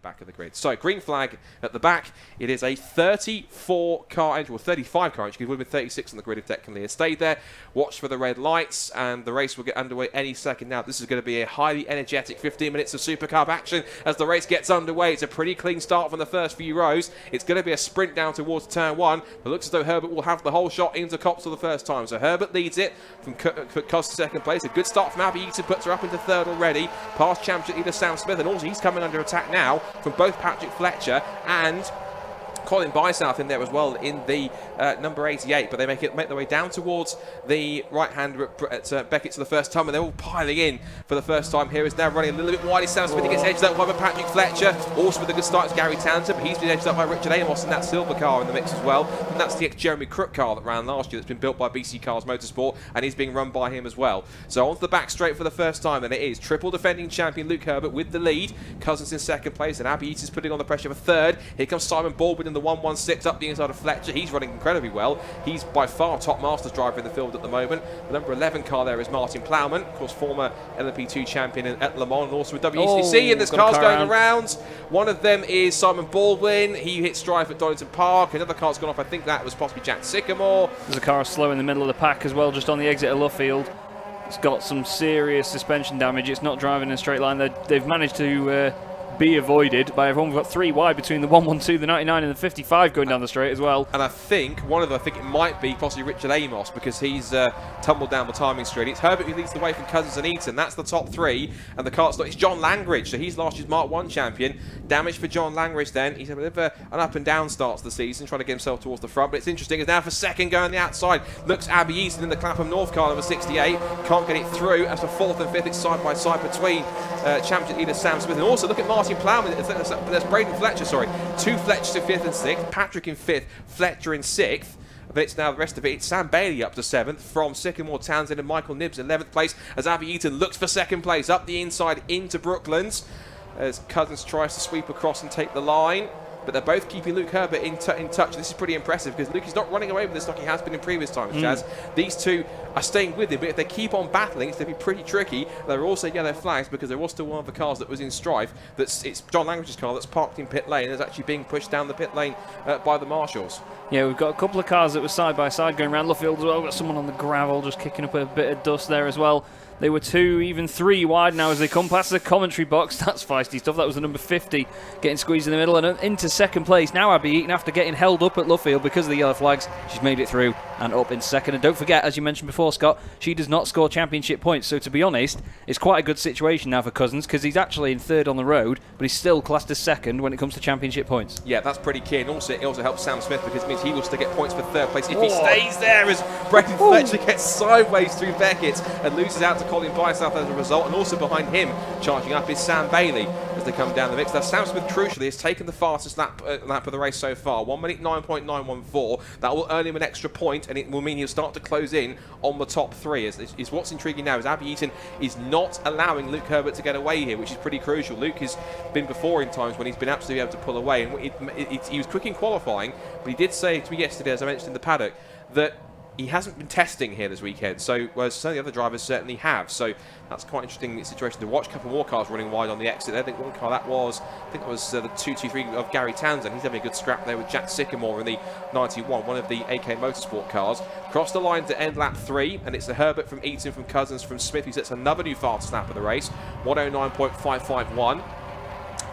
back of the grid. So green flag at the back. It is a 34 car entry, or 35 car entry. It would have been 36 on the grid if technically had stayed there. Watch for the red lights, and the race will get underway any second now. This is going to be a highly energetic 15 minutes of SuperCup action as the race gets underway. It's a pretty clean start from the first few rows. It's going to be a sprint down towards turn 1. It looks as though Herbert will have the whole shot into Copse for the first time. So Herbert leads it from Cos to second place. A good start from Abby Eaton, puts her up into third already. Past championship leader Sam Smith, and also he's coming under attack now from both Patrick Fletcher and Colin Bysouth in there as well in the number 88, but they make their way down towards the right-hand at Beckett for the first time, and they're all piling in for the first time here. Is now running a little bit wide. Sam Smith gets edged up by Patrick Fletcher, also with a good start is Gary Townsend, but he's been edged up by Richard Amos in that silver car in the mix as well, and that's the ex-Jeremy Crook car that ran last year that's been built by BC Cars Motorsport, and he's being run by him as well. So onto the back straight for the first time, and it is triple defending champion Luke Herbert with the lead. Cousins in second place, and Abby Eaton's putting on the pressure for third. Here comes Simon Baldwin in the 116 up the inside of Fletcher. He's running incredibly well. He's by far top Masters driver in the field at the moment. The number 11 car there is Martin Plowman, of course former LMP2 champion at Le Mans, and also with WECC, and there's cars going around. One of them is Simon Baldwin. He hit strife at Donington Park. Another car's gone off. I think that was possibly Jack Sycamore. There's a car slow in the middle of the pack as well, just on the exit of Luffield. It's got some serious suspension damage. It's not driving in a straight line. They've managed to be avoided by everyone. We've got 3 wide between the 112, the 99 and the 55 going down the straight as well. And I think I think it might be possibly Richard Amos, because he's tumbled down the timing straight. It's Herbert who leads the way from Cousins and Eaton. That's the top 3, and the cart's not. It's John Langridge, so he's last year's Mark 1 champion. Damage for John Langridge then. He's had a bit of an up and down start to the season, trying to get himself towards the front, but it's interesting. It's now for second going the outside. Looks Abby Easton in the Clapham North car, number 68. Can't get it through. As for 4th and 5th, it's side by side between championship leader Sam Smith, and also look at Martin Plowman. There's Braden Fletcher, sorry. 2 Fletchers in 5th and 6th. Patrick in 5th. Fletcher in 6th. But it's now the rest of it. It's Sam Bailey up to 7th from Sycamore Townsend, and Michael Nibbs 11th place as Abby Eaton looks for second place up the inside into Brooklands as Cousins tries to sweep across and take the line. But they're both keeping Luke Herbert in touch. This is pretty impressive because Luke is not running away with this like he has been in previous times, Chaz. These two are staying with him, but if they keep on battling, it's going to be pretty tricky. There are also yellow flags because there was still one of the cars that was in strife. It's John Langridge's car that's parked in pit lane and is actually being pushed down the pit lane by the marshals. Yeah, we've got a couple of cars that were side by side going around Luffield as well. We've got someone on the gravel just kicking up a bit of dust there as well. They were 2, even 3 wide now as they come past the commentary box. That's feisty stuff. That was the number 50 getting squeezed in the middle and into second place. Now Abby Eaton, after getting held up at Luffield because of the yellow flags, she's made it through and up in second. And don't forget, as you mentioned before, Scott, she does not score championship points. So to be honest, it's quite a good situation now for Cousins because he's actually in 3rd on the road, but he's still classed as 2nd when it comes to championship points. Yeah, that's pretty key. And also, it also helps Sam Smith because it means he will still get points for 3rd place if he stays there as Braden Fletcher gets sideways through Beckett and loses out to Colin Bysouth as a result. And also behind him, charging up, is Sam Bailey as they come down the mix. Now, Sam Smith, crucially, has taken the fastest lap of the race so far, 1 minute 9.914. That will earn him an extra point, and it will mean he'll start to close in on the top 3. Is what's intriguing now is Abby Eaton is not allowing Luke Herbert to get away here, which is pretty crucial. Luke has been before in times when he's been absolutely able to pull away, and he was quick in qualifying, but he did say to me yesterday, as I mentioned in the paddock, that he hasn't been testing here this weekend, so whereas some of the other drivers certainly have. So that's quite an interesting situation to watch. A couple more cars running wide on the exit. I think one car that was the 223 of Gary Townsend. He's having a good scrap there with Jack Sycamore in the 91, one of the AK Motorsport cars. Cross the line to end lap 3, and it's the Herbert from Eaton, from Cousins, from Smith, who sets another new fastest lap of the race, 109.551.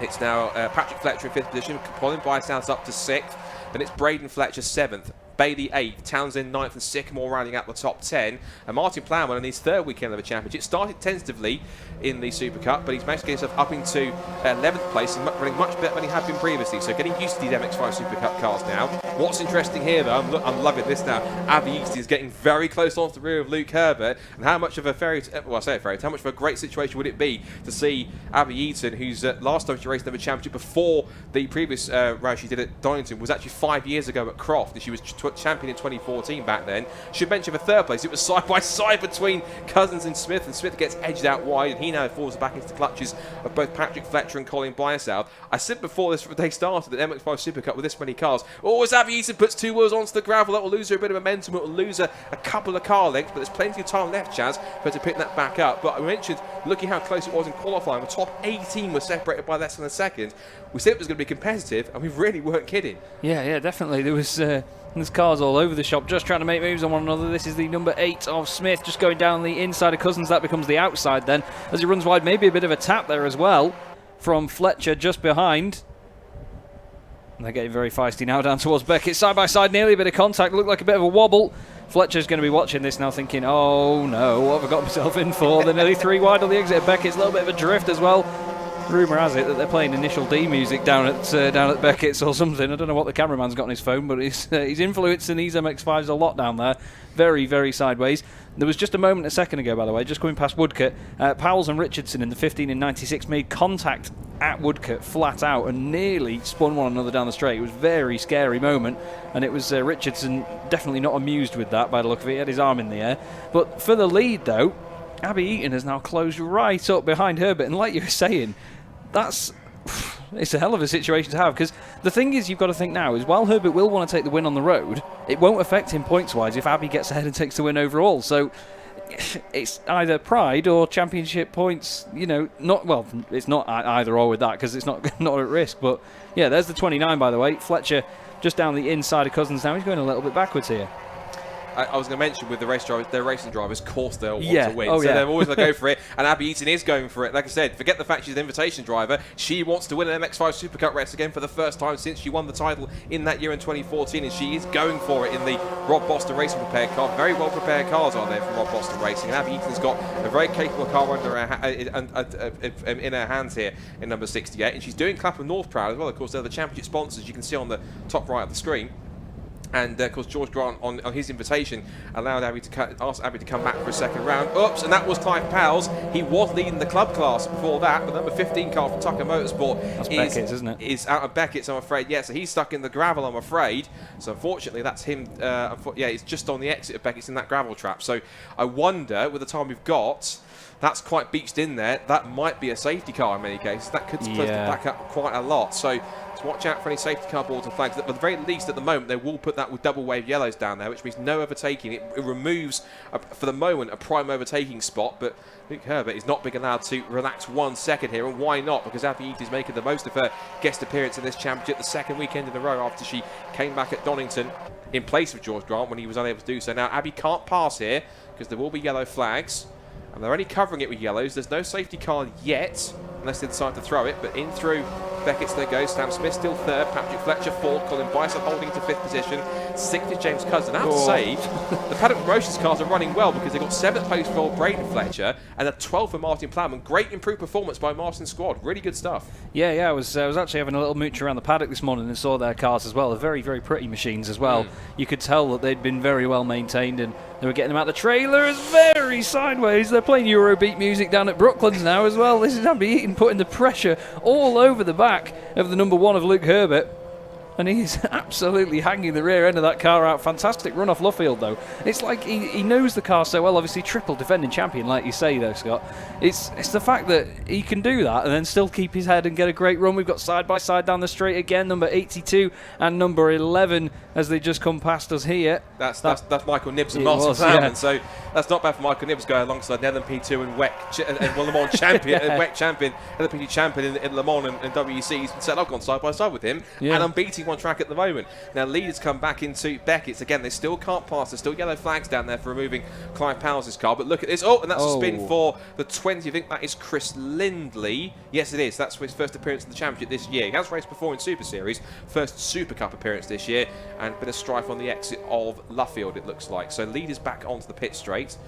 It's now Patrick Fletcher in 5th position, Colin Bysouth up to 6th, then it's Braden Fletcher 7th. Bailey 8th, Townsend 9th, and Sycamore rounding out the top 10. And Martin Plowman in his 3rd weekend of the championship started tentatively in the SuperCup, but he's managed to get himself up into 11th place and running much better than he had been previously. So getting used to these MX-5 SuperCup cars now. What's interesting here, though, I'm loving this now. Abby Easton is getting very close onto the rear of Luke Herbert, and how much of a how much of a great situation would it be to see Abby Eaton, who's last time she raced in the championship before the previous race she did at Donington was actually 5 years ago at Croft, and she was champion in 2014 back then. Should mention for third place, it was side by side between Cousins and Smith gets edged out wide, and he now falls back into the clutches of both Patrick Fletcher and Colin Bysouth. I said before this they started that MX-5 SuperCup with this many cars. Oh, as Abby Eaton puts 2 wheels onto the gravel, that will lose her a bit of momentum, it will lose her a couple of car lengths, but there's plenty of time left, Chaz, for her to pick that back up. But I mentioned, looking how close it was in qualifying, the top 18 were separated by less than a second. We said it was going to be competitive, and we really weren't kidding. Yeah, definitely. There's cars all over the shop just trying to make moves on one another. This is the number 8 of Smith, just going down the inside of Cousins. That becomes the outside then, as he runs wide. Maybe a bit of a tap there as well from Fletcher just behind. And they're getting very feisty now down towards Beckett. Side by side, nearly a bit of contact. Looked like a bit of a wobble. Fletcher's going to be watching this now thinking, oh no, what have I got myself in for? They're nearly 3 wide on the exit of Beckett's. A little bit of a drift as well. Rumour has it that they're playing Initial D music down at Beckett's or something. I don't know what the cameraman's got on his phone, but he's influencing these MX-5s a lot down there. Very, very sideways. There was just a moment a second ago, by the way, just coming past Woodcote. Powells and Richardson in the 15 and 96 made contact at Woodcote flat out and nearly spun one another down the straight. It was a very scary moment, and it was Richardson definitely not amused with that by the look of it. He had his arm in the air. But for the lead, though, Abby Eaton has now closed right up behind Herbert, and like you were saying, it's a hell of a situation to have, because the thing is, you've got to think now is, while Herbert will want to take the win on the road, it won't affect him points-wise if Abby gets ahead and takes the win overall. So it's either pride or championship points. It's not either or with that, because it's not at risk. But yeah, there's the 29, by the way. Fletcher just down the inside of Cousins now. He's going a little bit backwards here. I was going to mention with the race drivers, their racing drivers, of course they'll want to win. So they're always going to go for it. And Abby Eaton is going for it. Like I said, forget the fact she's an invitation driver. She wants to win an MX-5 SuperCup race again for the first time since she won the title in that year in 2014. And she is going for it in the Rob Boston Racing prepared car. Very well prepared cars are there from Rob Boston Racing. And Abby Eaton's got a very capable car under her in her hands here in number 68. And she's doing Clapham North proud as well. Of course, they're the championship sponsors. You can see on the top right of the screen. And of course, George Grant on his invitation allowed Abby to ask Abby to come back for a second round. Oops, and that was Clive Powell's. He was leading the club class before that. The number 15 car from Tucker Motorsport Beckett's, isn't it? Is out of Beckett's, I'm afraid. Yeah, so he's stuck in the gravel, I'm afraid. So unfortunately, that's him. It's just on the exit of Beckett's in that gravel trap. So I wonder, with the time we've got, that's quite beached in there. That might be a safety car in many cases. That could split the back up quite a lot. So watch out for any safety car boards and flags. At the very least, at the moment, they will put that with double wave yellows down there, which means no overtaking. It removes, for the moment, a prime overtaking spot. But Luke Herbert is not being allowed to relax 1 second here. And why not? Because Abby Eaton is making the most of her guest appearance in this championship, the second weekend in a row after she came back at Donington in place of George Grant when he was unable to do so. Now, Abby can't pass here because there will be yellow flags. And they're only covering it with yellows. There's no safety car yet, unless they decide to throw it. But in through Beckett's there goes. Sam Smith still third. Patrick Fletcher fourth. Colin Bysouth holding to fifth position. Sixth is James Cousin. I have to say, the Paddock Promotions cars are running well because they've got 7th place for old Braden Fletcher and a 12th for Martin Plowman. Great improved performance by Martin's squad. Really good stuff. Yeah, I was actually having a little mooch around the paddock this morning and saw their cars as well. They're very, very pretty machines as well. You could tell that they'd been very well maintained, and they were getting them out the trailers very sideways. They're playing Eurobeat music down at Brooklands now as well. This is Abby Eaton putting the pressure all over the back of the number 1 of Luke Herbert. And he's absolutely hanging the rear end of that car out. Fantastic run off Luffield, though. It's like he knows the car so well. Obviously, triple defending champion, like you say, though, Scott. It's the fact that he can do that and then still keep his head and get a great run. We've got side by side down the straight again, number 82 and number 11 as they just come past us here. That's Michael Nibson and Martin Plowman. So that's not bad for Michael Nibson going alongside an LMP2 and Le Mans champion, WEC champion, LMP2 champion in Le Mans and WEC. He's been set up on side by side with him, and I'm beating one track at the moment. Now leaders come back into Beckett's again. They still can't pass. There's still yellow flags down there for removing Clive Powell's car. But look at this. Oh, and that's a spin for the 20. I think that is Chris Lindley. Yes, it is. That's his first appearance in the championship this year. He has raced before in Super Series. First SuperCup appearance this year, and a bit of strife on the exit of Luffield, it looks like. So leaders back onto the pit straight.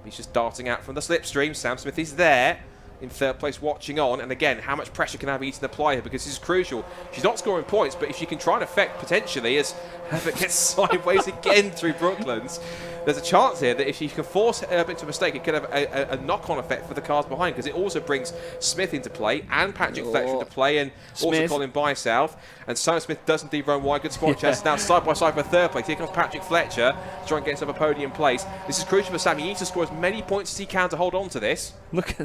He's just darting out from the slipstream. Sam Smith is there. in third place watching on. And again, how much pressure can Abby Eaton apply here? Because this is crucial. She's not scoring points, but if she can try and affect potentially as Herbert gets sideways again through Brooklands, there's a chance here that if she can force Herbert to a mistake, it could have a knock-on effect for the cars behind, because it also brings Smith into play and Patrick Fletcher into play, and also Colin Bysouth. And Simon Smith does indeed run wide. Good spot chance now side by side for third place. Here comes Patrick Fletcher to try and get himself a podium place. This is crucial for Sam. He needs to score as many points as he can to hold on to this. Look,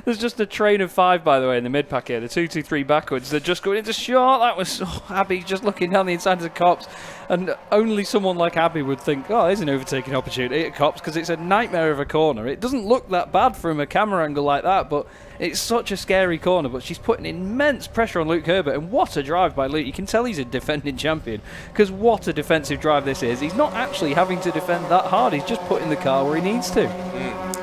there's just a train of 5, by the way, in the mid-pack here. The 2-2-3 backwards. They're just going into short. That was Abby just looking down the inside of the Cops. And only someone like Abby would think, oh, there's an overtaking opportunity at Cops, because it's a nightmare of a corner. It doesn't look that bad from a camera angle like that, but it's such a scary corner. But she's putting immense pressure on Luke Herbert, and what a drive by Luke. You can tell he's a defending champion, because what a defensive drive this is. He's not actually having to defend that hard. He's just putting the car where he needs to.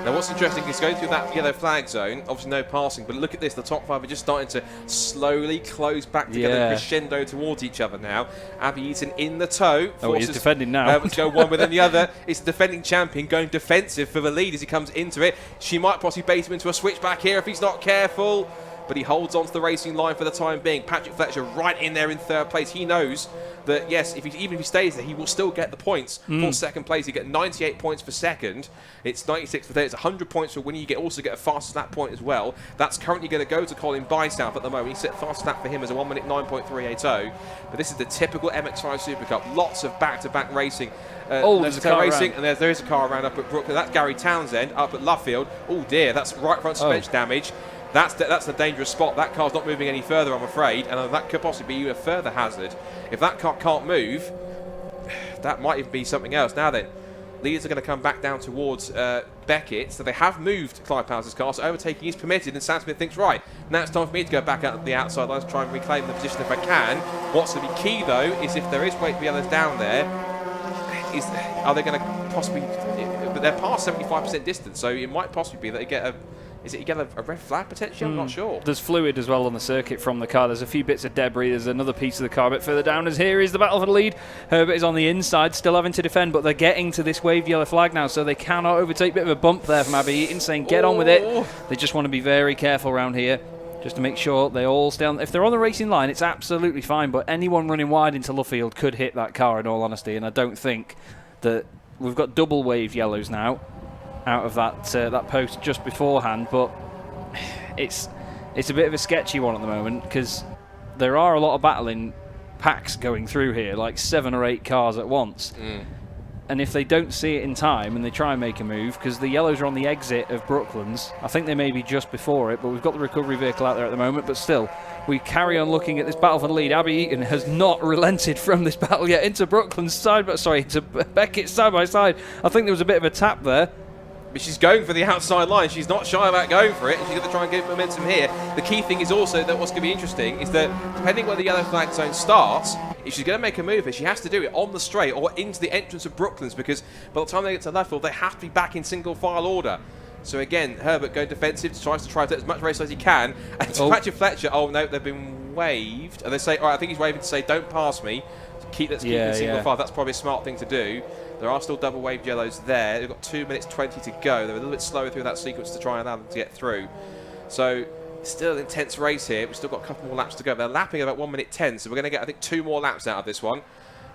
Now what's interesting is going through that yellow flag zone, obviously no passing, but look at this, the top 5 are just starting to slowly close back together, crescendo towards each other now. Abby Eaton in the tow. Oh, he's defending now. Herbert to go one within the other. It's the defending champion going defensive for the lead as he comes into it. She might possibly bait him into a switchback here if he's not careful, but he holds on to the racing line for the time being. Patrick Fletcher right in there in third place. He knows that, yes, even if he stays there, he will still get the points for second place. You get 98 points for second. It's 96 for third. It's 100 points for winning. You also get a fastest lap point as well. That's currently going to go to Colin Bysouth at the moment. He set fastest lap for him as a 1 minute 9.380. But this is the typical MX-5 Super Cup. Lots of back-to-back racing. There's a car racing, and there is a car around up at Brooklyn. That's Gary Townsend up at Luffield. Oh dear, that's right front suspension damage. That's a dangerous spot. That car's not moving any further, I'm afraid, and that could possibly be a further hazard. If that car can't move, that might even be something else. Now then, leaders are going to come back down towards Beckett, so they have moved Clive Powers' car, so overtaking is permitted, and Sam Smith thinks, right, now it's time for me to go back out the outside line to try and reclaim the position if I can. What's going to be key, though, is if there is weight for the others down there, are they going to possibly... But they're past 75% distance, so it might possibly be that they get a... Is it you get a red flag potentially? I'm not sure. There's fluid as well on the circuit from the car. There's a few bits of debris. There's another piece of the car a bit further down. As here is the battle for the lead. Herbert is on the inside, still having to defend, but they're getting to this waved yellow flag now, so they cannot overtake. Bit of a bump there from Abby Eaton saying, get on with it. They just want to be very careful around here, just to make sure they all stay on. If they're on the racing line, it's absolutely fine, but anyone running wide into Luffield could hit that car, in all honesty, and I don't think that we've got double waved yellows now out of that post just beforehand, but it's a bit of a sketchy one at the moment, because there are a lot of battling packs going through here, like 7 or 8 cars at once. And if they don't see it in time and they try and make a move, because the yellows are on the exit of Brooklands, I think they may be just before it, but we've got the recovery vehicle out there at the moment. But still, we carry on looking at this battle for the lead. Abby Eaton has not relented from this battle yet. Into Brooklands into Beckett side by side. I think there was a bit of a tap there. But she's going for the outside line. She's not shy about going for it. She's going to try and get momentum here. The key thing is also that what's going to be interesting is that depending where the yellow flag zone starts, if she's going to make a move here, she has to do it on the straight or into the entrance of Brooklands, because by the time they get to Luffield, they have to be back in single file order. So again, Herbert going defensive, tries to take as much race as he can. And to Patrick Fletcher, oh no, they've been waved. And they say, all right, I think he's waving to say, don't pass me. Let's keep in single file. That's probably a smart thing to do. There are still double waved yellows there. They've got 2 minutes 20 to go. They're a little bit slower through that sequence to try and allow them to get through. So still an intense race here. We've still got a couple more laps to go. They're lapping about 1 minute 10, so we're going to get, I think, 2 more laps out of this one.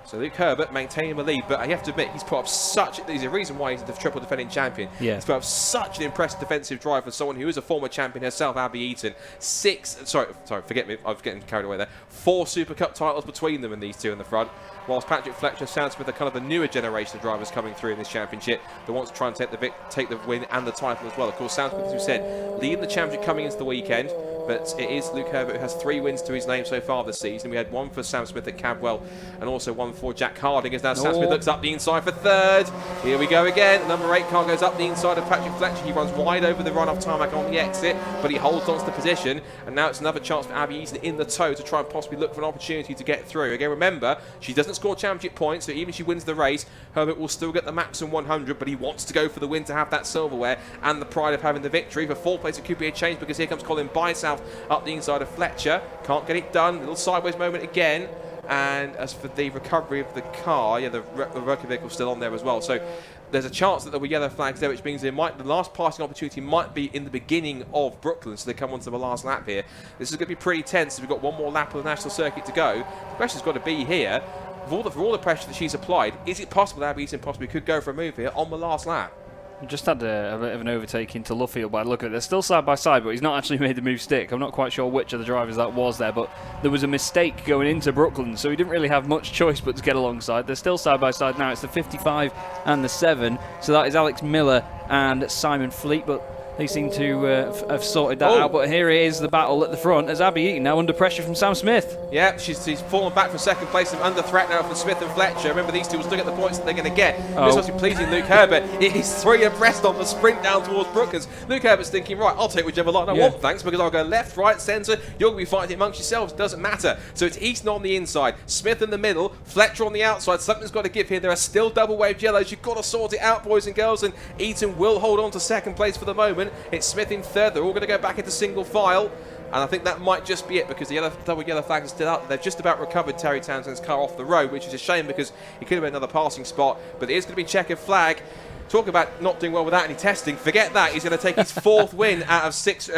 So Luke Herbert maintaining the lead, but I have to admit, he's put up there's a reason why he's the triple defending champion. He's put up such an impressive defensive drive for someone who is a former champion herself, Abby Eaton. Forget me, I was getting carried away there. 4 Super Cup titles between them and these two in the front. Whilst Patrick Fletcher, Sam Smith are kind of the newer generation of drivers coming through in this championship that wants to try and take the win and the title as well. Of course, Sam Smith, as we said, leading the championship coming into the weekend, but it is Luke Herbert who has 3 wins to his name so far this season. We had 1 for Sam Smith at Cadwell and also 1 for Jack Harding, as now Sam Smith looks up the inside for 3rd. Here we go again. Number 8 car goes up the inside of Patrick Fletcher. He runs wide over the run-off tarmac on the exit, but he holds on to the position, and now it's another chance for Abby Eaton in the tow to try and possibly look for an opportunity to get through. Again, remember, she doesn't score championship points, so even if she wins the race, Herbert will still get the maximum 100, but he wants to go for the win to have that silverware and the pride of having the victory. For 4th place, it could be a change, because here comes Colin Bysouth up the inside of Fletcher. Can't get it done. A little sideways moment again. And as for the recovery of the car, the recovery vehicle's still on there as well. So there's a chance that there were yellow flags there, which means the last passing opportunity might be in the beginning of Brooklyn, so they come onto the last lap here. This is going to be pretty tense. We've got one more lap of the national circuit to go. The question's got to be here, for all the pressure that she's applied, is it possible that Abby Eaton possibly could go for a move here on the last lap? We just had a bit of an overtake into Luffield by the look at it. They're still side by side, but he's not actually made the move stick. I'm not quite sure which of the drivers that was there, but there was a mistake going into Brooklyn, so he didn't really have much choice but to get alongside. They're still side by side now. It's the 55 and the 7, so that is Alex Miller and Simon Fleet, but they seem to have sorted that out. But here is the battle at the front as Abby Eaton now under pressure from Sam Smith. Yeah, she's fallen back from second place and under threat now from Smith and Fletcher. Remember, these two will still get the points that they're going to get. This must be pleasing Luke Herbert. He's 3 abreast on the sprint down towards Brooklands. Luke Herbert's thinking, right, I'll take whichever line I want, thanks, because I'll go left, right, centre. You're going to be fighting amongst yourselves. Doesn't matter. So it's Easton on the inside, Smith in the middle, Fletcher on the outside. Something's got to give here. There are still double wave yellows. You've got to sort it out, boys and girls. And Eaton will hold on to second place for the moment. It's Smith in third. They're all going to go back into single file, and I think that might just be it, because the double yellow flag is still up. They've just about recovered Terry Townsend's car off the road, which is a shame because he could have been another passing spot, but it is going to be checkered flag. Talk about not doing well without any testing. Forget that. He's going to take his 4th win out of 6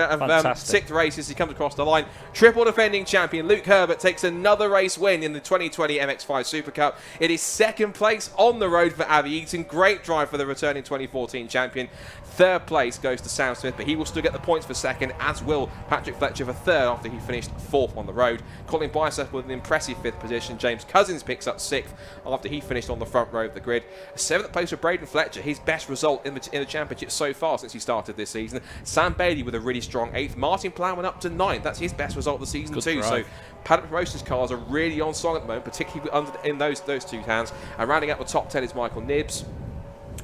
races. He comes across the line. Triple defending champion Luke Herbert takes another race win in the 2020 MX-5 Super Cup. It is 2nd place on the road for Abby Eaton. Great drive for the returning 2014 champion. 3rd place goes to Sam Smith, but he will still get the points for 2nd, as will Patrick Fletcher for 3rd after he finished 4th on the road. Colin Bicep with an impressive 5th position. James Cousins picks up 6th after he finished on the front row of the grid. 7th place for Braden Fletcher, his best result in the championship so far since he started this season. Sam Bailey with a really strong 8th. Martin Plowman up to 9th. That's his best result of the season too. So Paddock Promotions cars are really on song at the moment, particularly in those two hands. And rounding out the top 10 is Michael Nibbs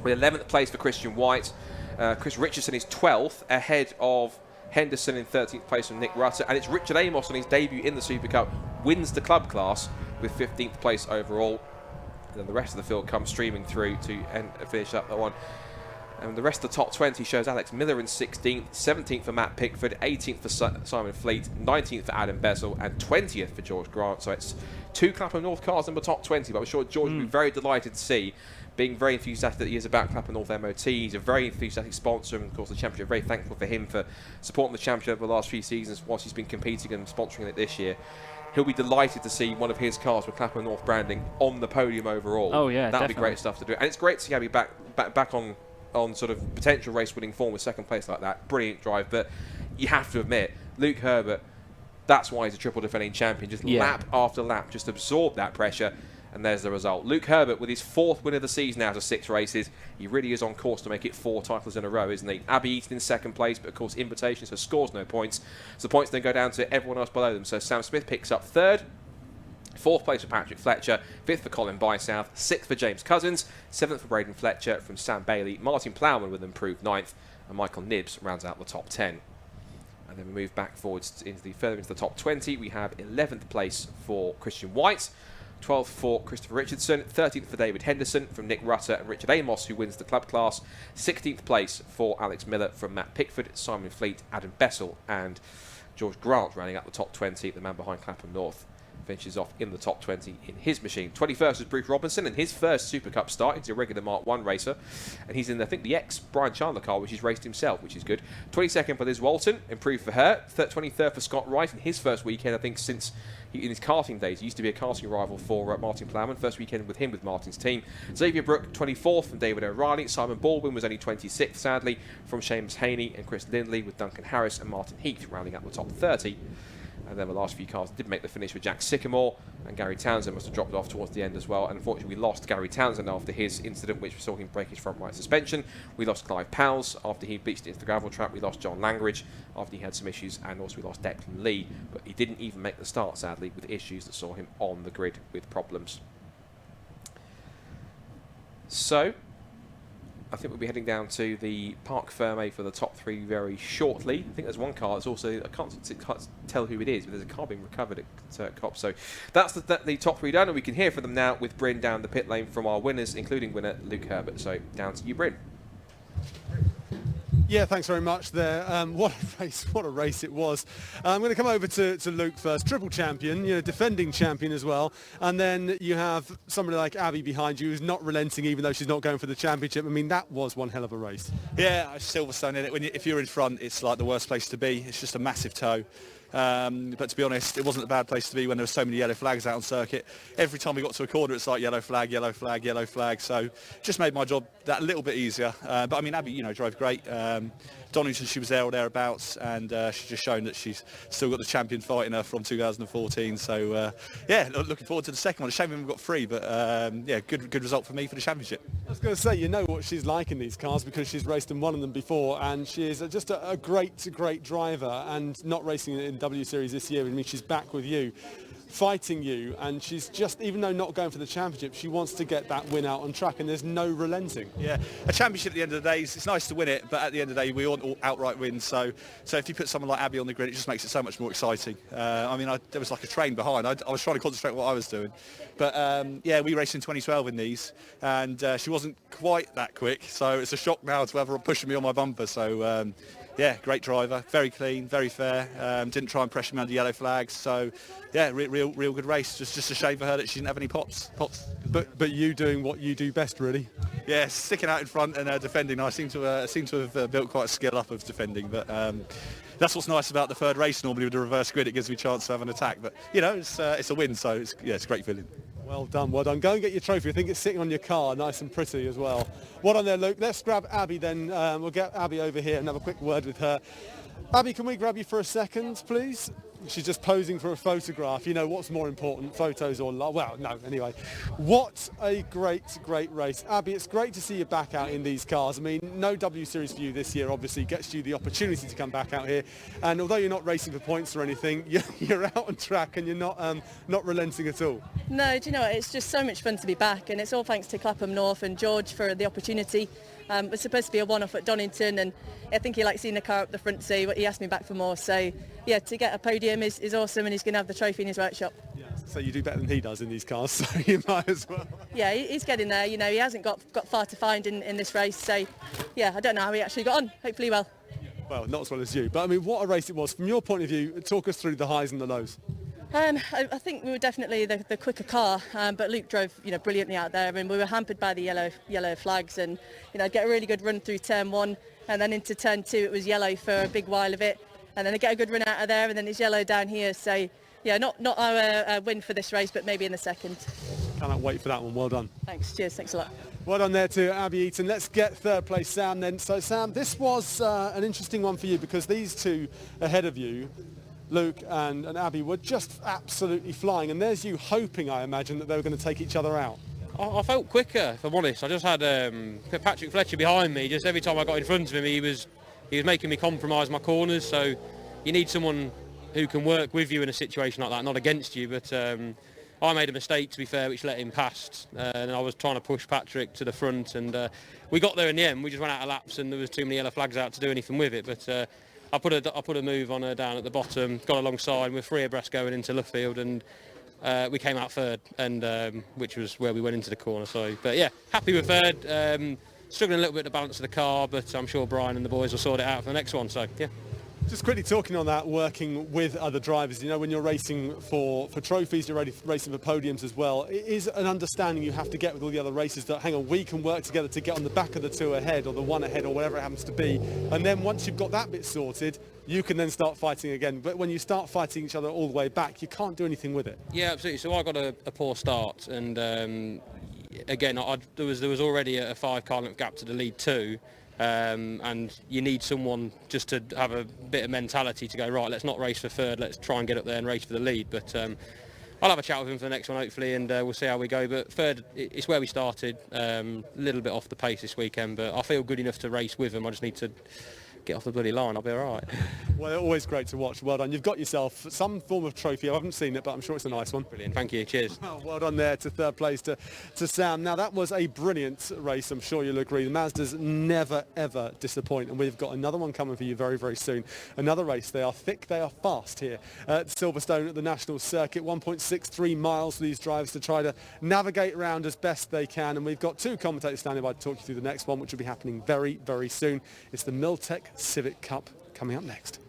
with 11th place for Christian White. Chris Richardson is 12th, ahead of Henderson in 13th place from Nick Rutter, and it's Richard Amos on his debut in the Super Cup, wins the club class with 15th place overall. And then the rest of the field comes streaming through to finish up that one. And the rest of the top 20 shows Alex Miller in 16th, 17th for Matt Pickford, 18th for Simon Fleet, 19th for Adam Bessel, and 20th for George Grant. So it's 2 Clapham North cars in the top 20, but I'm sure George will be very delighted to see, being very enthusiastic that he is about Clapham North MOT. He's a very enthusiastic sponsor, and of course the championship, very thankful for him for supporting the championship over the last few seasons whilst he's been competing and sponsoring it this year. He'll be delighted to see one of his cars with Clapham North branding on the podium overall. Oh yeah, that'll be great stuff to do. And it's great to see Abby back on sort of potential race winning form with 2nd place like that. Brilliant drive, but you have to admit, Luke Herbert, that's why he's a triple defending champion. Just lap after lap, just absorb that pressure, and there's the result. Luke Herbert with his 4th win of the season out of 6 races. He really is on course to make it 4 titles in a row, isn't he? Abby Eaton in 2nd place, but of course invitation, so scores no points. So the points then go down to everyone else below them. So Sam Smith picks up 3rd. 4th place for Patrick Fletcher, 5th for Colin Bysouth, 6th for James Cousins, 7th for Braden Fletcher from Sam Bailey, Martin Plowman with an improved 9th, and Michael Nibbs rounds out the top 10. And then we move back forwards further into the top 20. We have 11th place for Christian White, 12th for Christopher Richardson, 13th for David Henderson from Nick Rutter and Richard Amos, who wins the club class, 16th place for Alex Miller from Matt Pickford, Simon Fleet, Adam Bessel, and George Grant rounding out the top 20, the man behind Clapham North. Finishes off in the top 20 in his machine. 21st is Bruce Robinson, and his first Super Cup start. He's a regular Mark 1 racer, and he's in, I think, the ex-Brian Chandler car, which he's raced himself, which is good. 22nd for Liz Walton, improved for her. 23rd for Scott Wright in his first weekend, I think, since in his karting days. He used to be a karting rival for Martin Plowman. First weekend with him with Martin's team. Xavier Brook, 24th from David O'Reilly. Simon Baldwin was only 26th, sadly, from Seamus Haney and Chris Lindley, with Duncan Harris and Martin Heath rounding up the top 30. And then the last few cars did make the finish with Jack Sycamore, and Gary Townsend must have dropped off towards the end as well. And unfortunately, we lost Gary Townsend after his incident, which we saw him break his front right suspension. We lost Clive Powles after he beached into the gravel trap. We lost John Langridge after he had some issues, and also we lost Declan Lee, but he didn't even make the start, sadly, with issues that saw him on the grid with problems. So I think we'll be heading down to the Parc Fermé for the top 3 very shortly. I think there's one car that's also, I can't tell who it is, but there's a car being recovered at COP. So that's the top 3 done, and we can hear from them now with Bryn down the pit lane from our winners, including winner Luke Herbert. So down to you, Bryn. Yeah, thanks very much there. What a race it was. I'm going to come over to Luke first. Triple champion, defending champion as well. And then you have somebody like Abby behind you who's not relenting even though she's not going for the championship. I mean, that was one hell of a race. Yeah, Silverstone in it. If you're in front, it's like the worst place to be. It's just a massive tow. But to be honest, it wasn't a bad place to be when there were so many yellow flags out on circuit. Every time we got to a corner, it's like yellow flag, yellow flag, yellow flag. So just made my job that little bit easier. But I mean, Abby, drove great. Donington, she was there or thereabouts, and she's just shown that she's still got the champion fight in her from 2014. So yeah, looking forward to the second one. A shame we haven't got three, but yeah, good result for me for the championship. I was going to say, you know what she's like in these cars because she's raced in one of them before, and she is just a great driver, and not racing in W Series this year. I mean, she's back with you, fighting you, and she's just, even though not going for the championship, she wants to get that win out on track, and there's no relenting. Yeah, a championship at the end of the day, it's nice to win it, but at the end of the day, we want all outright wins. So if you put someone like Abby on the grid, it just makes it so much more exciting. I mean, there was like a train behind. I was trying to concentrate on what I was doing. But yeah, we raced in 2012 in these, and she wasn't quite that quick, so it's a shock now to have her pushing me on my bumper. So yeah, great driver, very clean, very fair. Didn't try and pressure me under yellow flags. So yeah, real good race. Just a shame for her that she didn't have any pops. But you doing what you do best, really. Yeah, sticking out in front and defending. I seem to have built quite a skill up of defending, but that's what's nice about the third race. Normally with the reverse grid, it gives me a chance to have an attack. But it's a win, so it's a great feeling. Well done, well done. Go and get your trophy. I think it's sitting on your car, nice and pretty as well. Well done there, Luke. Let's grab Abby then. We'll get Abby over here and have a quick word with her. Abby, can we grab you for a second, please? She's just posing for a photograph. What's more important, photos or love? Well, no, anyway. What a great race. Abby, it's great to see you back out in these cars. I mean, no W Series for you this year, obviously, gets you the opportunity to come back out here. And although you're not racing for points or anything, you're out on track and you're not relenting at all. No, do you know what? It's just so much fun to be back, and it's all thanks to Clapham North and George for the opportunity. It was supposed to be a one-off at Donington, and I think he likes seeing the car up the front, so he asked me back for more. So yeah, to get a podium is awesome, and he's going to have the trophy in his workshop. Yeah, so you do better than he does in these cars, so you might as well. Yeah, he's getting there. He hasn't got far to find in this race, so yeah, I don't know how he actually got on. Hopefully well. Well, not as well as you, but I mean, what a race it was. From your point of view, talk us through the highs and the lows. I think we were definitely the quicker car, but Luke drove brilliantly out there, and we were hampered by the yellow flags, and get a really good run through turn 1, and then into turn 2 it was yellow for a big while of it, and then I get a good run out of there, and then it's yellow down here. So yeah, not our win for this race, but maybe in the second. Cannot wait for that one. Well done. Thanks. Cheers. Thanks a lot. Well done there to Abby Eaton. Let's get third place Sam then. So Sam, this was an interesting one for you because these two ahead of you, Luke and Abby, were just absolutely flying, and there's you hoping, I imagine, that they were going to take each other out. I felt quicker, if I'm honest. I just had Patrick Fletcher behind me. Just every time I got in front of him, he was making me compromise my corners. So you need someone who can work with you in a situation like that, not against you. But I made a mistake, to be fair, which let him past, and I was trying to push Patrick to the front, and we got there in the end. We just ran out of laps, and there was too many yellow flags out to do anything with it. But I put a move on her down at the bottom, got alongside, we're 3 abreast going into Luffield, and we came out third, and which was where we went into the corner. So, but yeah, happy with third. Struggling a little bit to balance of the car, but I'm sure Brian and the boys will sort it out for the next one. So yeah. Just quickly talking on that, working with other drivers, when you're racing for trophies, you're racing for podiums as well, it is an understanding you have to get with all the other racers that, hang on, we can work together to get on the back of the 2 ahead or the 1 ahead or whatever it happens to be. And then once you've got that bit sorted, you can then start fighting again. But when you start fighting each other all the way back, you can't do anything with it. Yeah, absolutely. So I got a poor start, and again, there was already a 5-car length gap to the lead 2. And you need someone just to have a bit of mentality to go, right, let's not race for third, let's try and get up there and race for the lead. But I'll have a chat with him for the next one hopefully, and we'll see how we go. But third, it's where we started, a little bit off the pace this weekend, but I feel good enough to race with him. I just need to get off the bloody line, I'll be all right. Well, always great to watch. Well done. You've got yourself some form of trophy. I haven't seen it, but I'm sure it's a nice one. Brilliant, thank you, cheers. Well done there to third place to Sam. Now that was a brilliant race, I'm sure you'll agree. The Mazdas never ever disappoint, and we've got another one coming for you very, very soon. Another race. They are thick, they are fast here at Silverstone at the National Circuit. 1.63 miles for these drivers to try to navigate around as best they can, and we've got two commentators standing by to talk you through the next one, which will be happening very, very soon. It's the Miltech Civic Cup coming up next.